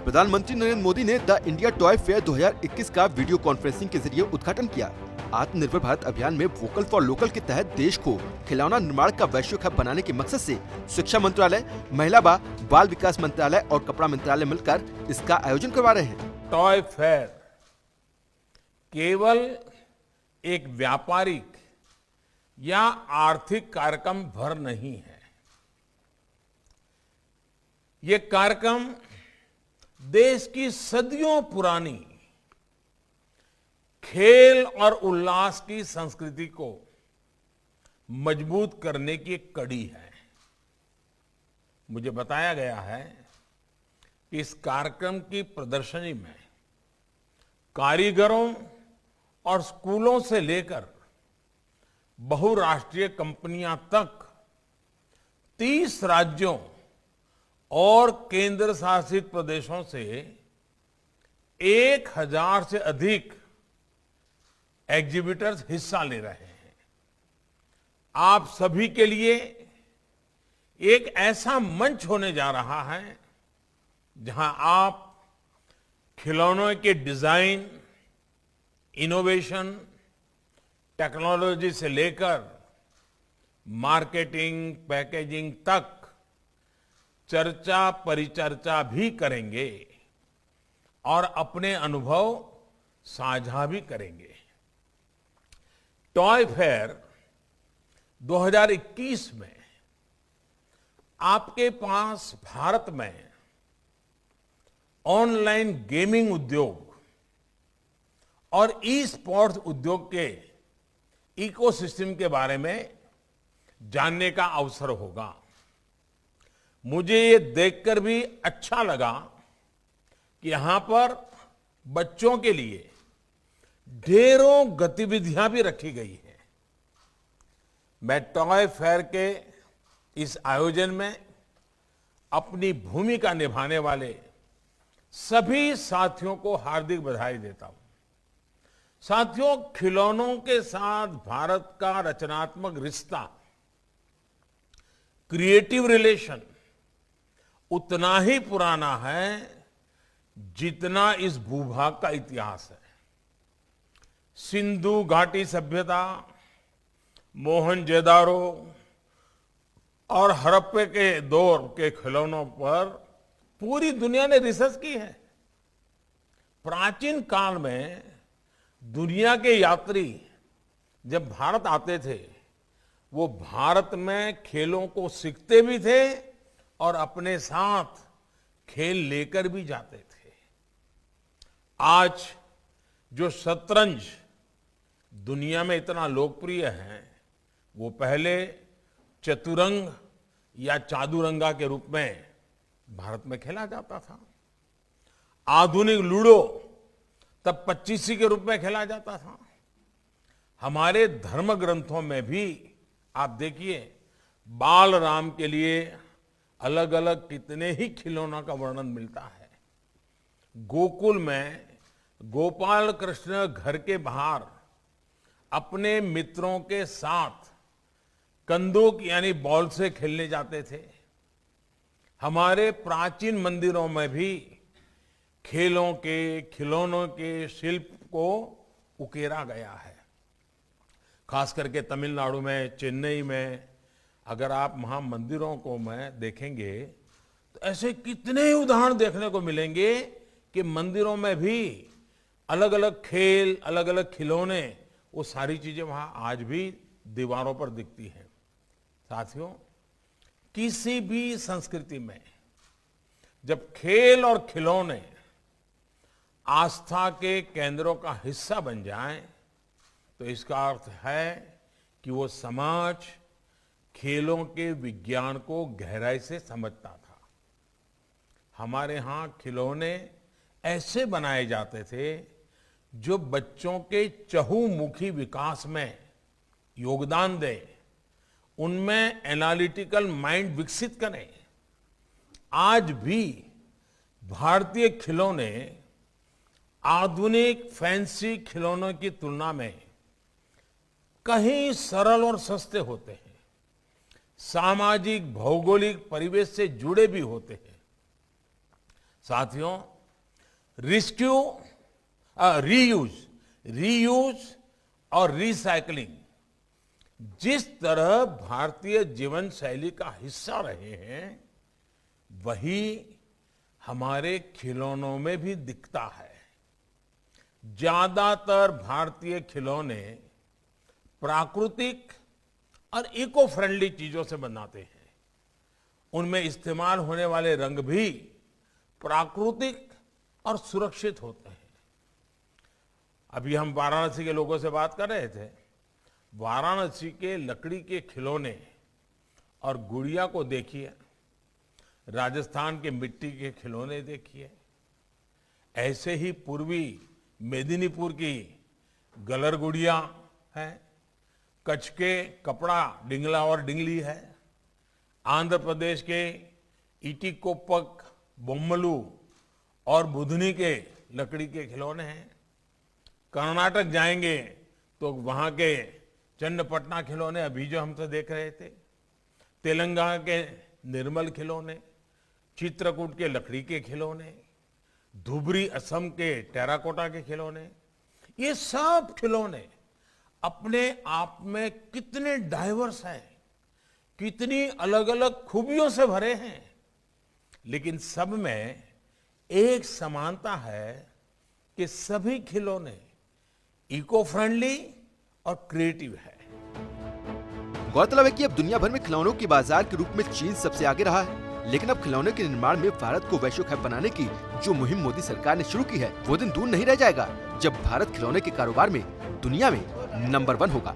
प्रधानमंत्री नरेंद्र मोदी ने the India toy fair 2021 का वीडियो कॉन्फ्रेंसिंग के जरिए उद्घाटन किया। आत्मनिर्भर भारत अभियान में वोकल फॉर लोकल के तहत देश को खिलौना निर्माण का वैश्विक हब बनाने के मकसद से शिक्षा मंत्रालय, महिला व बाल विकास मंत्रालय और कपड़ा मंत्रालय मिलकर इसका आयोजन करवा रहे हैं। टॉय फेयर केवल एक व्यापारिक या आर्थिक कार्यक्रम भर नहीं है। ये कार्यक्रम देश की सदियों पुरानी खेल और उल्लास की संस्कृति को मजबूत करने की एक कड़ी है। मुझे बताया गया है कि इस कार्यक्रम की प्रदर्शनी में कारीगरों और स्कूलों से लेकर बहुराष्ट्रीय कंपनियां तक 30 राज्यों और केंद्र शासित प्रदेशों से 1000 से अधिक एग्जीबिटर्स हिस्सा ले रहे हैं। आप सभी के लिए एक ऐसा मंच होने जा रहा है जहां आप खिलौनों के डिजाइन, इनोवेशन, टेक्नोलॉजी से लेकर मार्केटिंग, पैकेजिंग तक चर्चा परिचर्चा भी करेंगे और अपने अनुभव साझा भी करेंगे। टॉय फेयर 2021 में आपके पास भारत में ऑनलाइन गेमिंग उद्योग और ई स्पोर्ट्स उद्योग के इकोसिस्टम के बारे में जानने का अवसर होगा। मुझे ये देखकर भी अच्छा लगा कि यहां पर बच्चों के लिए ढेरों गतिविधियां भी रखी गई है। मैं टॉय फेयर के इस आयोजन में अपनी भूमिका निभाने वाले सभी साथियों को हार्दिक बधाई देता हूं। साथियों, खिलौनों के साथ भारत का रचनात्मक रिश्ता, क्रिएटिव रिलेशन उतना ही पुराना है जितना इस भूभाग का इतिहास है। सिंधु घाटी सभ्यता, मोहनजोदारो और हड़प्पा के दौर के खिलौनों पर पूरी दुनिया ने रिसर्च की है। प्राचीन काल में दुनिया के यात्री जब भारत आते थे, वो भारत में खेलों को सीखते भी थे और अपने साथ खेल लेकर भी जाते थे। आज जो शतरंज दुनिया में इतना लोकप्रिय है, वो पहले चतुरंग या चादुरंगा के रूप में भारत में खेला जाता था। आधुनिक लूडो तब पच्चीसी के रूप में खेला जाता था। हमारे धर्म ग्रंथों में भी आप देखिए, बाल राम के लिए अलग अलग कितने ही खिलौनों का वर्णन मिलता है। गोकुल में गोपाल कृष्ण घर के बाहर अपने मित्रों के साथ कंदूक यानी बॉल से खेलने जाते थे। हमारे प्राचीन मंदिरों में भी खेलों के, खिलौनों के शिल्प को उकेरा गया है। खास करके तमिलनाडु में, चेन्नई में अगर आप वहां मंदिरों को में देखेंगे तो ऐसे कितने ही उदाहरण देखने को मिलेंगे कि मंदिरों में भी अलग अलग खेल, अलग अलग खिलौने, वो सारी चीजें वहां आज भी दीवारों पर दिखती हैं। साथियों, किसी भी संस्कृति में जब खेल और खिलौने आस्था के केंद्रों का हिस्सा बन जाएं, तो इसका अर्थ है कि वो समाज खेलों के विज्ञान को गहराई से समझता था। हमारे यहां खिलौने ऐसे बनाए जाते थे जो बच्चों के चहुमुखी विकास में योगदान दें, उनमें एनालिटिकल माइंड विकसित करें। आज भी भारतीय खिलौने आधुनिक फैंसी खिलौनों की तुलना में कहीं सरल और सस्ते होते हैं, सामाजिक भौगोलिक परिवेश से जुड़े भी होते हैं। साथियों, रेस्क्यू, रीयूज और रिसाइकलिंग जिस तरह भारतीय जीवन शैली का हिस्सा रहे हैं, वही हमारे खिलौनों में भी दिखता है। ज्यादातर भारतीय खिलौने प्राकृतिक और इको फ्रेंडली चीजों से बनाते हैं। उनमें इस्तेमाल होने वाले रंग भी प्राकृतिक और सुरक्षित होते हैं। अभी हम वाराणसी के लोगों से बात कर रहे थे। वाराणसी के लकड़ी के खिलौने और गुड़िया को देखिए, राजस्थान के मिट्टी के खिलौने देखिए, ऐसे ही पूर्वी मेदिनीपुर की गलर गुड़िया है, कच्छ के कपड़ा डिंगला और डिंगली है, आंध्र प्रदेश के इटिकोपक, बोम्मलू और बुधनी के लकड़ी के खिलौने हैं। कर्नाटक जाएंगे तो वहां के चन्नपटना खिलौने अभी जो हमसे देख रहे थे, तेलंगाना के निर्मल खिलौने, चित्रकूट के लकड़ी के खिलौने, धुबरी असम के टेराकोटा के खिलौने, ये सब खिलौने अपने आप में कितने डाइवर्स हैं, कितनी अलग अलग खूबियों से भरे हैं, लेकिन सब में एक समानता है कि सभी खिलौने इको फ्रेंडली और क्रिएटिव है। गौरतलब है कि अब दुनिया भर में खिलौनों के बाजार के रूप में चीन सबसे आगे रहा है, लेकिन अब खिलौनों के निर्माण में भारत को वैश्विक हब बनाने की जो मुहिम मोदी सरकार ने शुरू की है, वो दिन दूर नहीं रह जाएगा जब भारत खिलौने के कारोबार में दुनिया में नंबर 1 होगा।